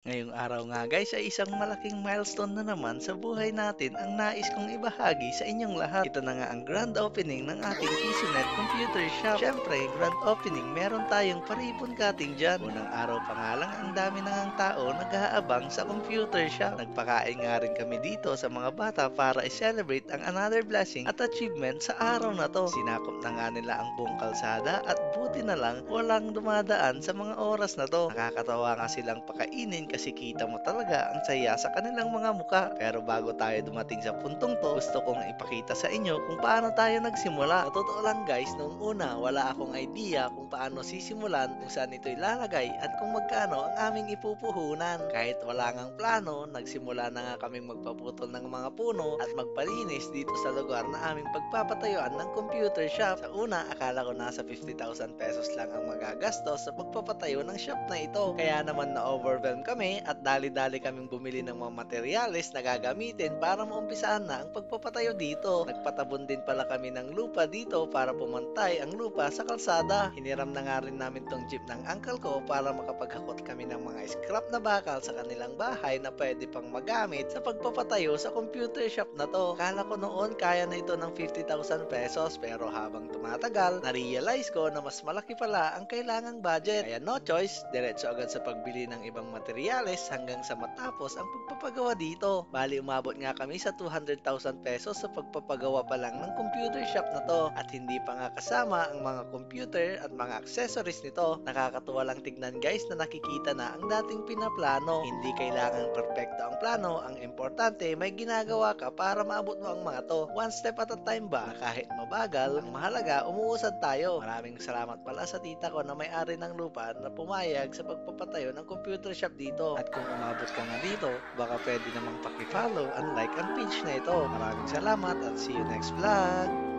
Ngayong araw nga guys ay isang malaking milestone na naman sa buhay natin ang nais kong ibahagi sa inyong lahat. Ito na nga ang grand opening ng ating PCNet Computer Shop. Siyempre, grand opening meron tayong paribon cutting dyan. Unang araw pa nga lang ang dami na ngang tao nag-aabang sa computer shop. Nagpakain nga rin kami dito sa mga bata para i-celebrate ang another blessing at achievement sa araw na to. Sinakop na nga nila ang buong kalsada at buti na lang walang dumadaan sa mga oras na to. Nakakatawa nga silang pakainin kasi kita mo talaga ang saya sa kanilang mga muka. Pero bago tayo dumating sa puntong to, gusto kong ipakita sa inyo kung paano tayo nagsimula. Sa totoo lang guys, noong una wala akong idea kung paano sisimulan, kung saan ito ilalagay at kung magkano ang aming ipupuhunan. Kahit wala ngang plano, nagsimula na nga kaming magpaputol ng mga puno at magpalinis dito sa lugar na aming pagpapatayuan ng computer shop. Sa una, akala ko nasa 50,000 pesos lang ang magagastos sa pagpapatayo ng shop na ito. Kaya naman na-overwhelm kami at dali-dali kaming bumili ng mga materyales na gagamitin para maumpisahan na ang pagpapatayo dito. Nagpatabon din pala kami ng lupa dito para pumantay ang lupa sa kalsada. Hiniram na nga rin namin tong jeep ng uncle ko para makapaghakot kami ng mga scrap na bakal sa kanilang bahay na pwede pang magamit sa pagpapatayo sa computer shop na to. Kala ko noon kaya na ito ng 50,000 pesos pero habang tumatagal, na-realize ko na mas malaki pala ang kailangang budget. Kaya no choice, diretso agad sa pagbili ng ibang materyales hanggang sa matapos ang pagpapagawa dito. Bali umabot nga kami sa 200,000 pesos sa pagpapagawa pa lang ng computer shop na to at hindi pa nga kasama ang mga computer at mga accessories nito. Nakakatuwa lang tignan guys na nakikita na ang dating pinaplano. Hindi kailangan perfecto ang plano, ang importante may ginagawa ka para maabot mo ang mga to. One step at a time ba? Kahit mabagal, ang mahalaga umuusad tayo. Maraming salamat pala sa tita ko na may-ari ng lupa na pumayag sa pagpapatayo ng computer shop dito. At kung umabot ka nga dito, baka pwede namang paki-follow and like ang page na ito. Maraming salamat at see you next vlog!